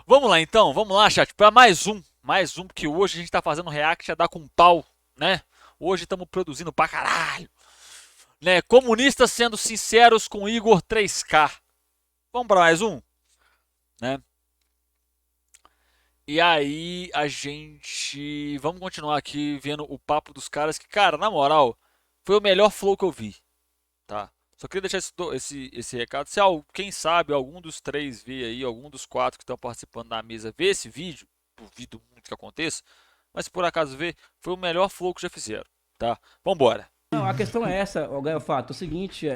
Vamos lá então, vamos lá, chat, para mais um, porque hoje a gente tá fazendo react a dar com pau, né? Hoje estamos produzindo pra caralho, né? Comunistas sendo sinceros com Igor 3K. Vamos para mais um, né? E aí a gente, vamos continuar aqui vendo o papo dos caras que, cara, na moral, foi o melhor flow que eu vi, tá? Só queria deixar esse recado. Se quem sabe algum dos três vê aí, algum dos quatro que estão participando da mesa vê esse vídeo, duvido muito que aconteça, mas se por acaso vê, foi o melhor flow que já fizeram, tá? Vambora. Não, a questão é essa, o Gaiofato, é o seguinte,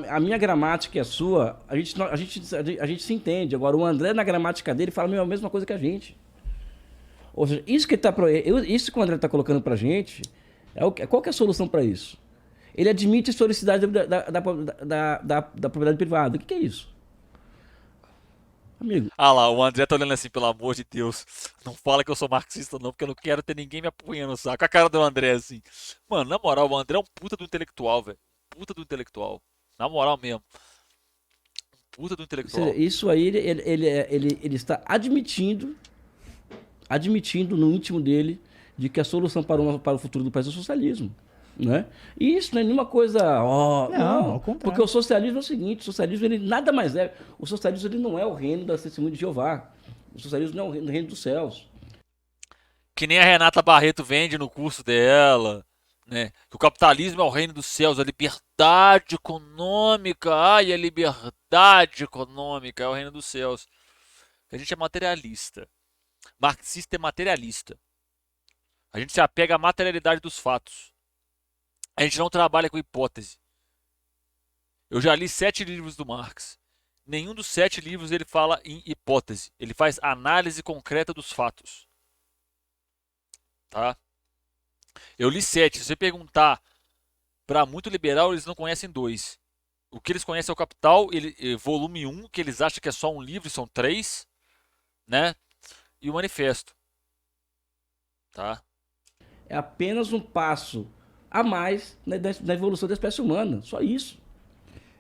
a minha gramática e a sua, a gente se entende. Agora, o André, na gramática dele, fala a mesma coisa que a gente. Ou seja, isso que, isso que o André está colocando pra gente, qual que é a solução para isso? Ele admite a historicidade da propriedade privada. O que é isso? Amigo, Ah lá, o André tá olhando assim, pelo amor de Deus, não fala que eu sou marxista não, porque eu não quero ter ninguém me apunhando no saco. A cara do André assim. Mano, na moral, o André é um puta do intelectual, velho. Puta do intelectual. Na moral mesmo, puta do ou seja, intelectual. isso aí ele está admitindo no íntimo dele de que a solução para o futuro do país é o socialismo. Né? E isso não é nenhuma coisa, Não, ao não, porque contrário. o socialismo é o seguinte, o socialismo ele nada mais é, o socialismo ele não é o reino da testemunha de Jeová, o socialismo não é o reino dos céus. Que nem a Renata Barreto vende no curso dela, né? Que o capitalismo é o reino dos céus, a liberdade econômica, ai, a liberdade econômica é o reino dos céus. A gente é materialista. Marxista é materialista. A gente se apega à materialidade dos fatos. A gente não trabalha com hipótese. Eu já li 7 livros do Marx. Nenhum dos 7 livros ele fala em hipótese. Ele faz análise concreta dos fatos. Tá? Eu li 7. Se você perguntar para muito liberal, eles não conhecem dois. O que eles conhecem é o Capital, volume 1, que eles acham que é só um livro, são 3, né? E o Manifesto. Tá? É apenas um passo a mais na evolução da espécie humana, só isso.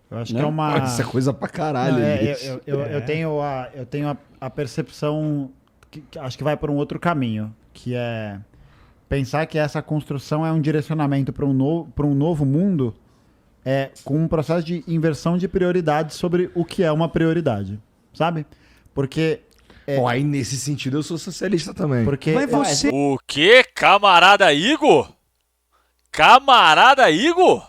Eu acho que é Né? Pô, uma. isso é coisa pra caralho, Não, Elias. eu tenho a percepção que acho que vai por um outro caminho, que é pensar que essa construção é um direcionamento para um novo mundo com um processo de inversão de prioridades sobre o que é uma prioridade, sabe? Porque Bom, aí nesse sentido eu sou socialista também. Mas você. O que, camarada Igor? Camarada Igor?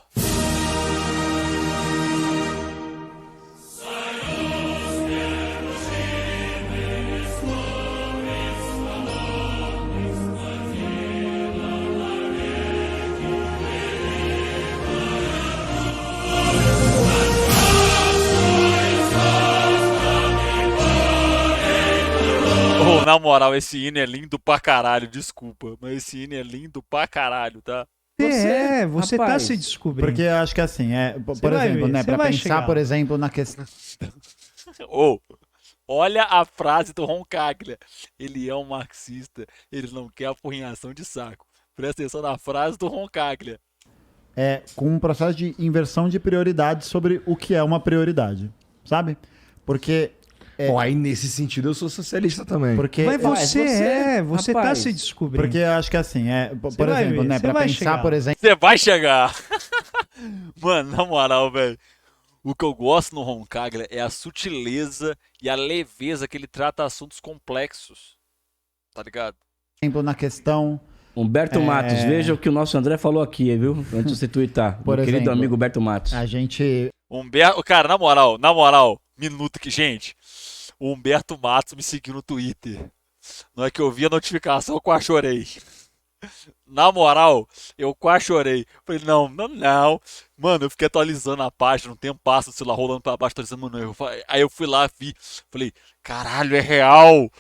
Oh, na moral, esse hino é lindo pra caralho, desculpa, mas esse hino é lindo pra caralho, tá? Você tá rapaz, se descobrindo. Porque eu acho que assim, por vai exemplo, ver, né, você para vai pensar, chegar por lá. exemplo, na questão. Oh, olha a frase do Roncaglia. Ele é um marxista, ele não quer apurrinhação de saco. Presta atenção na frase do Roncaglia. Com um processo de inversão de prioridades sobre o que é uma prioridade, sabe? Porque Bom, aí nesse sentido eu sou socialista também. Mas você tá rapaz, se descobrindo. Porque eu acho que assim, por vai exemplo, ver, né, você para vai pensar, chegar por lá. exemplo, Você vai chegar. Mano, na moral, velho. O que eu gosto no Roncaglia é a sutileza e a leveza que ele trata assuntos complexos. Tá ligado? na questão, Humberto Matos, veja o que o nosso André falou aqui, viu? Antes de você twittar. Por Meu querido exemplo, amigo Humberto Matos. a gente Humberto, cara, na moral, minuto aqui, gente. O Humberto Matos me seguiu no Twitter. Na hora que eu vi a notificação, eu quase chorei. Na moral, eu quase chorei. Falei, não, não, não. Mano, eu fiquei atualizando a página, um tempo passa, o celular rolando pra baixo, atualizando, mano. Aí eu fui lá, vi. Falei, caralho, é real.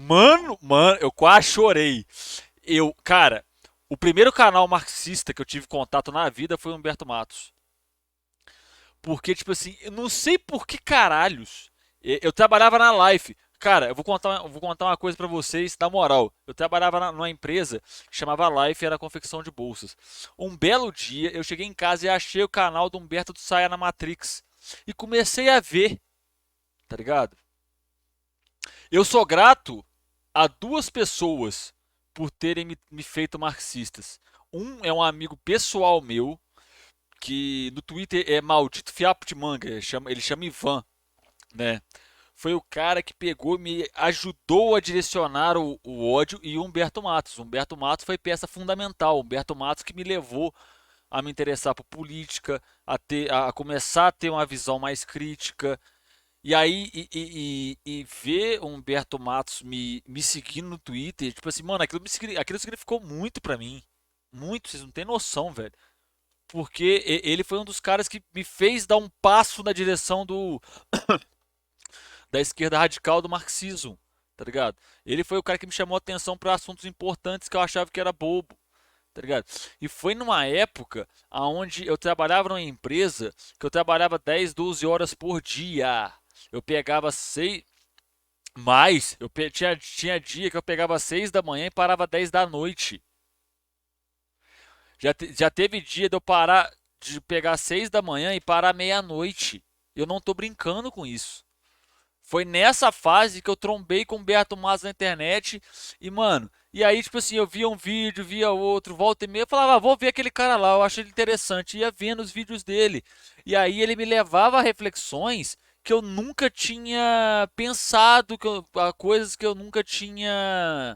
Mano, eu quase chorei. Cara, o primeiro canal marxista que eu tive contato na vida foi o Humberto Matos. Porque, tipo assim, eu não sei por que caralhos. Eu trabalhava na Life. Cara, eu vou contar uma coisa pra vocês, na moral. Eu trabalhava numa empresa que chamava Life, era confecção de bolsas. Um belo dia, eu cheguei em casa e achei o canal do Humberto do Saia na Matrix. E comecei a ver, tá ligado? Eu sou grato a duas pessoas por terem me feito marxistas. Um é um amigo pessoal meu, que no Twitter é maldito fiapo de manga, ele chama Ivan, né? Foi o cara que pegou e me ajudou a direcionar o ódio, e o Humberto Matos. O Humberto Matos foi peça fundamental. O Humberto Matos que me levou a me interessar por política, a começar a ter uma visão mais crítica. E aí, e ver o Humberto Matos me seguindo no Twitter, tipo assim, mano, aquilo significou muito pra mim. Muito, vocês não têm noção, velho. Porque ele foi um dos caras que me fez dar um passo na direção da esquerda radical do marxismo, tá ligado? Ele foi o cara que me chamou a atenção para assuntos importantes que eu achava que era bobo, tá ligado? E foi numa época onde eu trabalhava numa empresa que eu trabalhava 10, 12 horas por dia. Eu pegava 6. Mais, tinha dia que eu pegava 6 da manhã e parava 10 da noite. Já teve dia de eu parar, de pegar 6 da manhã e parar meia-noite. Eu não tô brincando com isso. Foi nessa fase que eu trombei com o Humberto Matos na internet. E, mano, e aí, tipo assim, eu via um vídeo, via outro, volta e meia. Eu falava, vou ver aquele cara lá, eu acho ele interessante. Ia vendo os vídeos dele. E aí ele me levava a reflexões que eu nunca tinha pensado, a coisas que eu nunca tinha.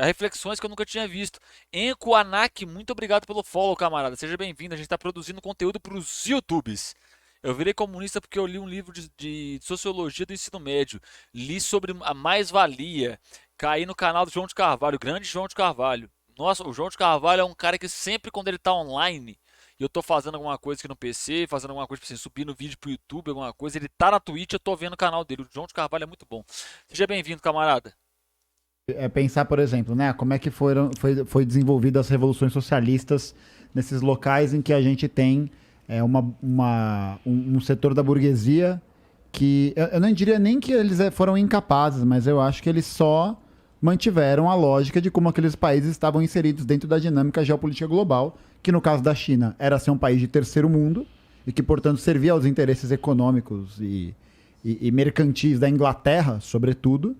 A reflexões que eu nunca tinha visto. Enco Anak, muito obrigado pelo follow, camarada. Seja bem-vindo. A gente está produzindo conteúdo para os YouTubes. Eu virei comunista porque eu li um livro de sociologia do ensino médio. Li sobre a mais-valia. Caí no canal do João de Carvalho, grande João de Carvalho. Nossa, o João de Carvalho é um cara que sempre quando ele tá online, e eu tô fazendo alguma coisa aqui no PC, fazendo alguma coisa, tipo assim, subindo vídeo pro YouTube, alguma coisa, ele tá na Twitch, eu tô vendo o canal dele. O João de Carvalho é muito bom. Seja bem-vindo, camarada. É pensar, por exemplo, né, como é que foi desenvolvidas as revoluções socialistas nesses locais em que a gente tem um setor da burguesia que eu não diria nem que eles foram incapazes, mas eu acho que eles só mantiveram a lógica de como aqueles países estavam inseridos dentro da dinâmica geopolítica global, que no caso da China era ser um país de terceiro mundo e que, portanto, servia aos interesses econômicos e mercantis da Inglaterra, sobretudo,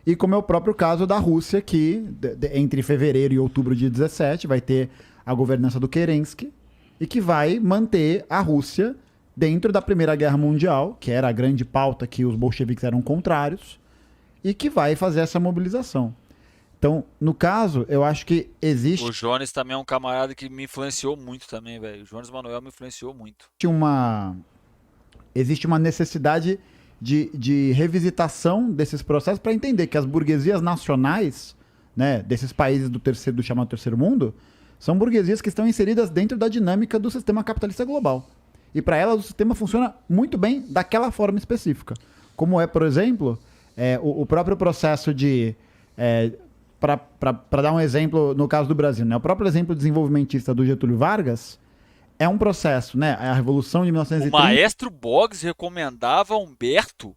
e como é o próprio caso da Rússia, que entre fevereiro e outubro de 17 vai ter a governança do Kerensky e que vai manter a Rússia dentro da Primeira Guerra Mundial, que era a grande pauta que os bolcheviques eram contrários, e que vai fazer essa mobilização. Então, no caso, eu acho que existe O Jones também é um camarada que me influenciou muito também, velho. O Jones Manuel me influenciou muito. existe uma necessidade de revisitação desses processos para entender que as burguesias nacionais, né, desses países do chamado terceiro mundo, são burguesias que estão inseridas dentro da dinâmica do sistema capitalista global. E para elas o sistema funciona muito bem daquela forma específica. Como é, por exemplo, o próprio processo de... Para dar um exemplo no caso do Brasil, né, o próprio exemplo desenvolvimentista do Getúlio Vargas é um processo, né? A Revolução de O 1930... Maestro Boggs recomendava Humberto.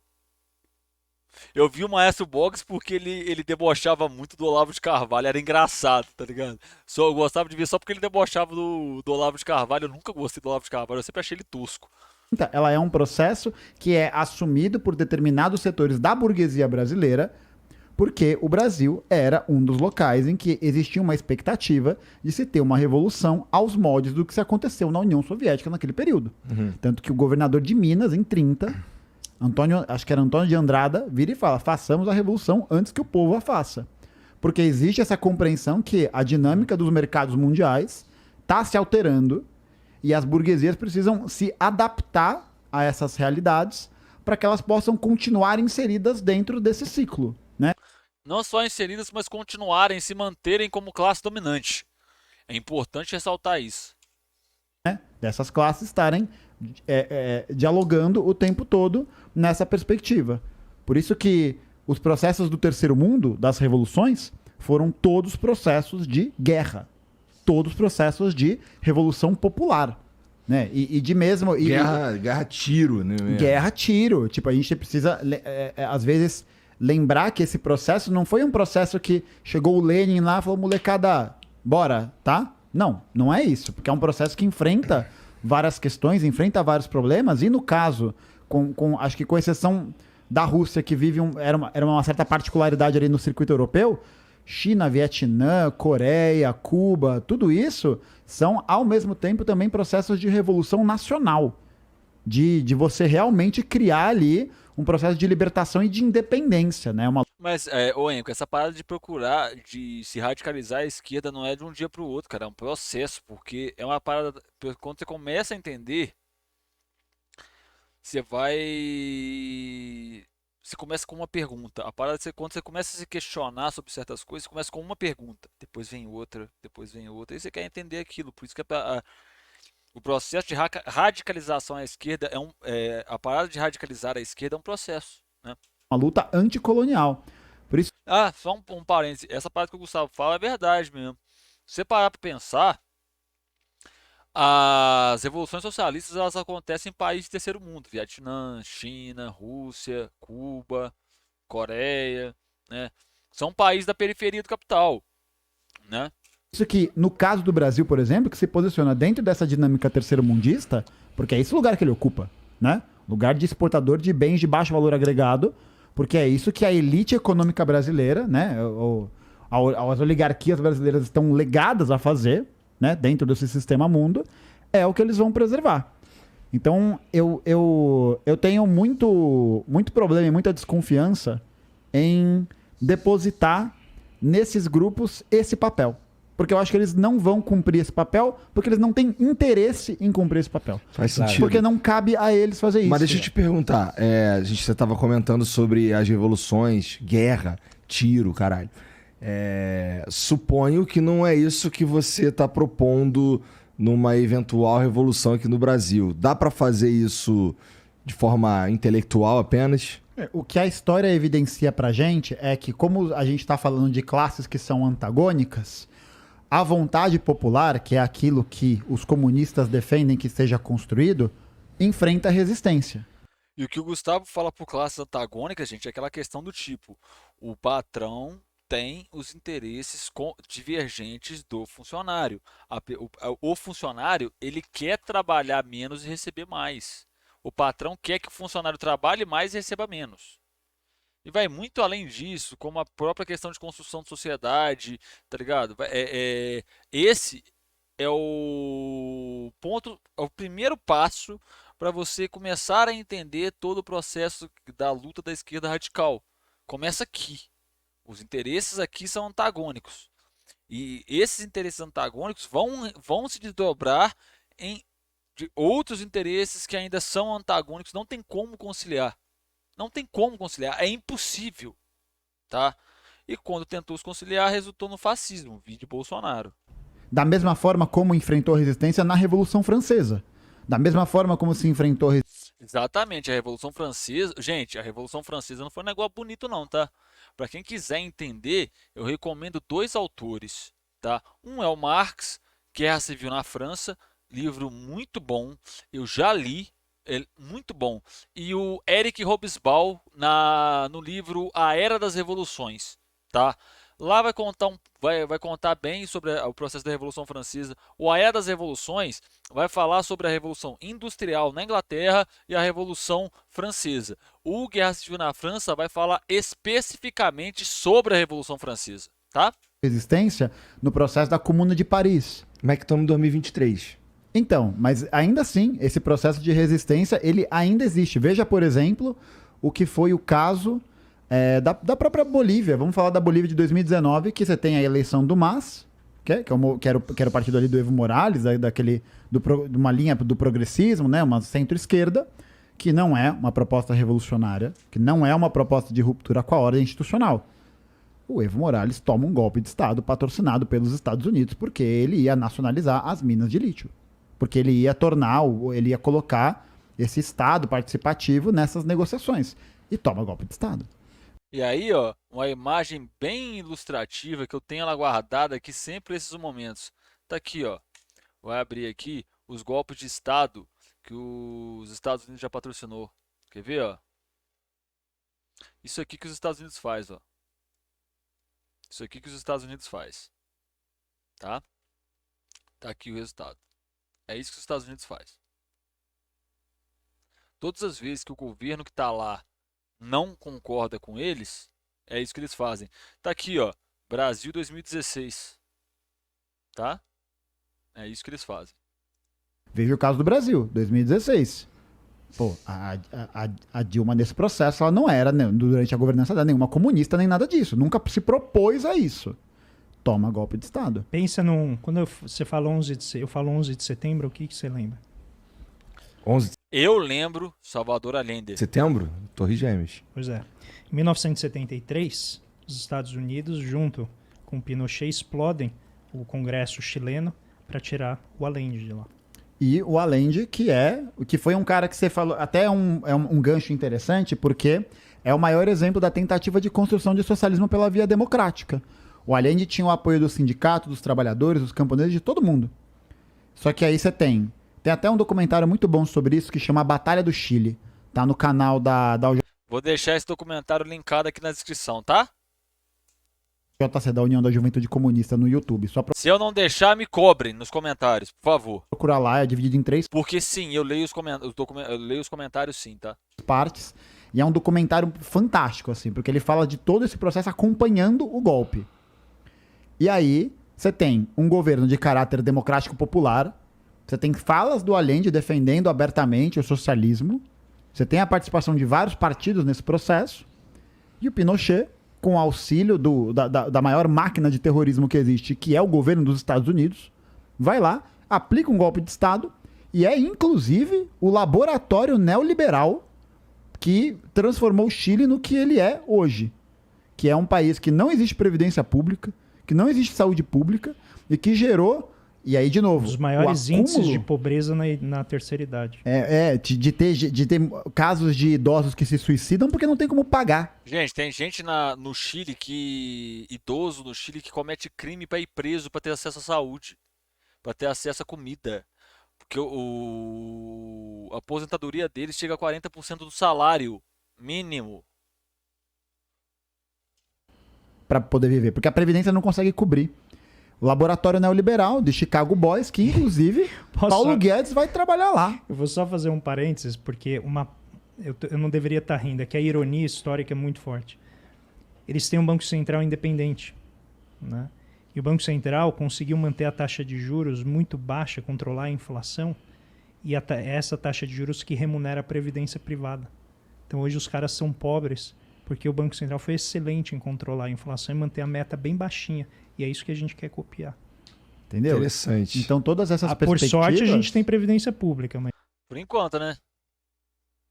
Eu vi o Maestro Boggs porque ele debochava muito do Olavo de Carvalho. Era engraçado, tá ligado? Eu gostava de ver só porque ele debochava do Olavo de Carvalho. Eu nunca gostei do Olavo de Carvalho. Eu sempre achei ele tosco. Ela é um processo que é assumido por determinados setores da burguesia brasileira, porque o Brasil era um dos locais em que existia uma expectativa de se ter uma revolução aos moldes do que se aconteceu na União Soviética naquele período. Tanto que o governador de Minas, em 30, acho que era Antônio de Andrada, vira e fala: façamos a revolução antes que o povo a faça. Porque existe essa compreensão que a dinâmica dos mercados mundiais está se alterando e as burguesias precisam se adaptar a essas realidades para que elas possam continuar inseridas dentro desse ciclo, né? Não só inseridas, mas continuarem, se manterem como classe dominante. É importante ressaltar isso. Dessas classes estarem dialogando o tempo todo nessa perspectiva. Por isso que os processos do terceiro mundo, das revoluções, foram todos processos de guerra. Todos processos de revolução popular. Né? E de mesmo... Guerra tiro, né? Guerra tiro. Tipo, a gente precisa, às vezes, lembrar que esse processo não foi um processo que chegou o Lenin lá e falou: molecada, bora, tá? Não, não é isso. Porque é um processo que enfrenta várias questões, enfrenta vários problemas. E no caso, acho que com exceção da Rússia, que vive era uma certa particularidade ali no circuito europeu, China, Vietnã, Coreia, Cuba, tudo isso são, ao mesmo tempo, também processos de revolução nacional. De você realmente criar ali um processo de libertação e de independência, né? Mas, ô Enco, essa parada de procurar, de se radicalizar à esquerda não é de um dia pro outro, cara. É um processo, porque é uma parada. Quando você começa a entender, você vai. Você começa com uma pergunta. A parada, quando você começa a se questionar sobre certas coisas, você começa com uma pergunta. Depois vem outra, depois vem outra. E você quer entender aquilo. Por isso que o processo de radicalização à esquerda a parada de radicalizar a esquerda é um processo, né? Uma luta anticolonial. Por isso, Ah, só um parêntese. Essa parte que o Gustavo fala é verdade mesmo. Se você parar para pensar, as revoluções socialistas elas acontecem em países de terceiro mundo, Vietnã, China, Rússia, Cuba, Coreia, né? São países da periferia do capital, né? isso que, no caso do Brasil, por exemplo, que se posiciona dentro dessa dinâmica terceiro-mundista, porque é esse o lugar que ele ocupa, né? Lugar de exportador de bens de baixo valor agregado, porque é isso que a elite econômica brasileira, né? As oligarquias brasileiras estão legadas a fazer, né? Dentro desse sistema mundo, é o que eles vão preservar. Então, eu tenho muito problema e muita desconfiança em depositar nesses grupos esse papel. Porque eu acho que eles não vão cumprir esse papel, porque eles não têm interesse em cumprir esse papel. Faz sentido. Porque não cabe a eles fazer isso. Mas deixa eu te perguntar, você estava comentando sobre as revoluções, guerra, tiro, caralho. Suponho que não é isso que você está propondo numa eventual revolução aqui no Brasil. Dá para fazer isso de forma intelectual apenas? O que a história evidencia pra gente é que, como a gente está falando de classes que são antagônicas, a vontade popular, que é aquilo que os comunistas defendem que seja construído, enfrenta a resistência. E o que o Gustavo fala por classes antagônicas, gente, é aquela questão do tipo, o patrão tem os interesses divergentes do funcionário. O funcionário, ele quer trabalhar menos e receber mais. O patrão quer que o funcionário trabalhe mais e receba menos. E vai muito além disso, como a própria questão de construção de sociedade, tá ligado? Esse é o ponto, é o primeiro passo para você começar a entender todo o processo da luta da esquerda radical. Começa aqui. Os interesses aqui são antagônicos. E esses interesses antagônicos vão se desdobrar em de outros interesses que ainda são antagônicos. Não tem como conciliar. Não tem como conciliar. É impossível. Tá? E quando tentou os conciliar, resultou no fascismo. Vide Bolsonaro. Da mesma forma como enfrentou a resistência na Revolução Francesa. Da mesma forma como se enfrentou a Exatamente, a Revolução Francesa. Gente, a Revolução Francesa não foi um negócio bonito, não, tá? Para quem quiser entender, eu recomendo dois autores, tá? Um é o Marx, Guerra Civil na França, livro muito bom, eu já li, muito bom. E o Eric Hobsbawm no livro A Era das Revoluções, tá? Lá vai contar bem sobre o processo da Revolução Francesa. O A Era das Revoluções vai falar sobre a Revolução Industrial na Inglaterra e a Revolução Francesa. O Guerra Civil na França vai falar especificamente sobre a Revolução Francesa, tá? resistência no processo da Comuna de Paris. Como é que estamos em 2023? Então, mas ainda assim, esse processo de resistência, ele ainda existe. Veja, por exemplo, o que foi o caso da própria Bolívia. Vamos falar da Bolívia de 2019, que você tem a eleição do MAS, que era o partido ali do Evo Morales, de uma linha do progressismo, né, uma centro-esquerda, que não é uma proposta revolucionária, que não é uma proposta de ruptura com a ordem institucional. O Evo Morales toma um golpe de Estado patrocinado pelos Estados Unidos porque ele ia nacionalizar as minas de lítio. Porque ele ia colocar esse Estado participativo nessas negociações. E toma golpe de Estado. E aí, ó, uma imagem bem ilustrativa que eu tenho ela guardada aqui sempre nesses momentos. Tá aqui, ó. Vai abrir aqui os golpes de Estado que os Estados Unidos já patrocinou. Quer ver, ó? Isso aqui que os Estados Unidos faz, ó. Isso aqui que os Estados Unidos faz. Tá? Tá aqui o resultado. É isso que os Estados Unidos faz. Todas as vezes que o governo que tá lá não concorda com eles, é isso que eles fazem. Tá aqui, ó, Brasil 2016, tá? É isso que eles fazem. Veja o caso do Brasil, 2016. Pô, a Dilma nesse processo, ela não era, né, durante a governança dela, nenhuma comunista, nem nada disso. Nunca se propôs a isso. Toma golpe de Estado. Pensa num... Quando você fala 11 de, eu falo 11 de setembro, o que você lembra? 11 Eu lembro Salvador Allende. de setembro, Torres Gêmeas. Pois é. Em 1973, os Estados Unidos, junto com Pinochet, explodem o Congresso chileno para tirar o Allende de lá. E o Allende, que foi um cara que você falou, até é um gancho interessante, porque é o maior exemplo da tentativa de construção de socialismo pela via democrática. O Allende tinha o apoio do sindicato, dos trabalhadores, dos camponeses, de todo mundo. Só que aí você tem até um documentário muito bom sobre isso que chama Batalha do Chile. Tá no canal da Vou deixar esse documentário linkado aqui na descrição, tá? UJC, da União da Juventude Comunista, no YouTube. Só Se eu não deixar, me cobrem nos comentários, por favor. procurar lá, é dividido em 3 Porque sim, eu leio eu leio os comentários sim, tá? partes. E é um documentário fantástico, assim, porque ele fala de todo esse processo acompanhando o golpe. E aí, você tem um governo de caráter democrático popular, você tem falas do Allende defendendo abertamente o socialismo, você tem a participação de vários partidos nesse processo, e o Pinochet, com auxílio da maior máquina de terrorismo que existe, que é o governo dos Estados Unidos, vai lá, aplica um golpe de Estado, e é inclusive o laboratório neoliberal que transformou o Chile no que ele é hoje, que é um país que não existe previdência pública, que não existe saúde pública e que gerou, e aí de novo, Os maiores o índices acúmulo de pobreza na terceira idade. de ter casos de idosos que se suicidam porque não tem como pagar. Gente, tem gente no Chile idoso no Chile que comete crime pra ir preso pra ter acesso à saúde, pra ter acesso à comida. Porque a aposentadoria deles chega a 40% do salário mínimo. Para poder viver, porque a previdência não consegue cobrir. O laboratório neoliberal de Chicago Boys, que inclusive Paulo Guedes vai trabalhar lá. Eu vou só fazer um parênteses, porque eu não deveria estar rindo, é que a ironia histórica é muito forte. Eles têm um Banco Central independente, né? E o Banco Central conseguiu manter a taxa de juros muito baixa, controlar a inflação, e essa taxa de juros que remunera a previdência privada. Então hoje os caras são pobres, porque o Banco Central foi excelente em controlar a inflação e manter a meta bem baixinha. E é isso que a gente quer copiar. Entendeu? Interessante. Então todas essas Por perspectivas... sorte a gente tem previdência pública, mas Por enquanto, né?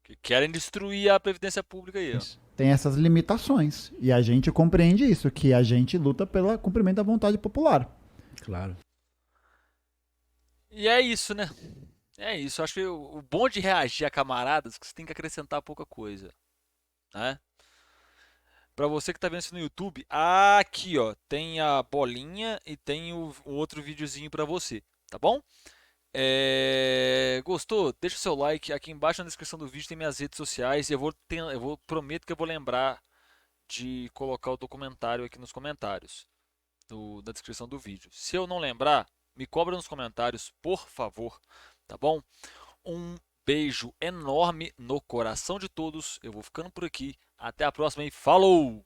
Que querem destruir a previdência pública aí, ó. tem essas limitações. E a gente compreende isso, que a gente luta pelo cumprimento da vontade popular. Claro. E é isso, né? É isso. Acho que o bom de reagir a camaradas é que você tem que acrescentar pouca coisa, né? Pra você que tá vendo isso no YouTube, aqui ó, tem a bolinha e tem o outro videozinho pra você, tá bom? Gostou? Deixa o seu like. Aqui embaixo na descrição do vídeo tem minhas redes sociais. Prometo que eu vou lembrar de colocar o documentário aqui nos comentários da descrição do vídeo. Se eu não lembrar, me cobra nos comentários, por favor, tá bom? Um beijo enorme no coração de todos. Eu vou ficando por aqui. Até a próxima e falou!